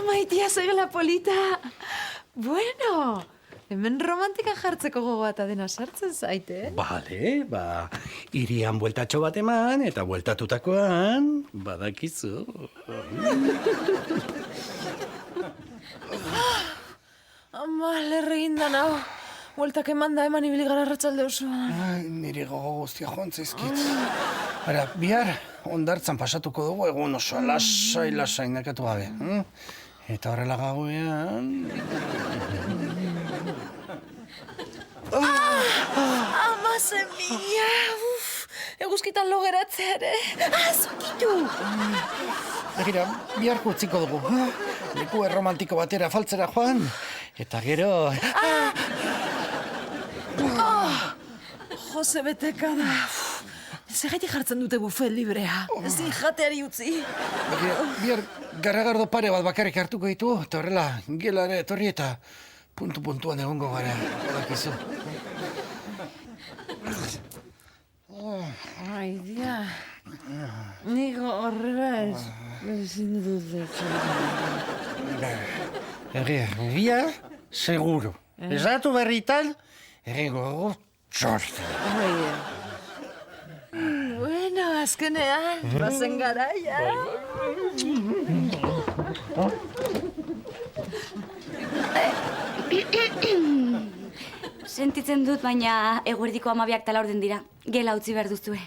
Maitia, zegela polita. Bueno, hemen romantika jartzeko gogoa eta dena sartzen zaite. Bale, irian bueltatxo bat eman, eta bueltatutakoan, badakizu. Ama, lerre gindan hau. Bueltak eman da eman ibili gara arratsalde osoan. Nire gogo guztia joan zaizkit. Bihar, ondartzan pasatuko dugu egun osoa, lasai nekatu gabe. Eta horrela gauean... Ama, zemia! Eguzkitan lo geratzea ere. Zukitu! Begira, biharko utziko dugu. Leku erromantiko batera faltzera joan. Eta gero... Jose beteka da. Zegaitik jartzen dute bufet librea. Ezin jateari utzi. Bihar garagardo pare bat bakarrik hartuko ditu, eta horrela, gelara etorri eta puntuan egongo gara. Badakizu. Maitia. Niko horrela ezin dut Bihar, seguro. Esatu berritan, egingo dugu txorta. Bueno, azkenean, bazen garaia. Sentitzen dut, baina eguerdiko 12 tala orden dira. Gela utzi behar duzue.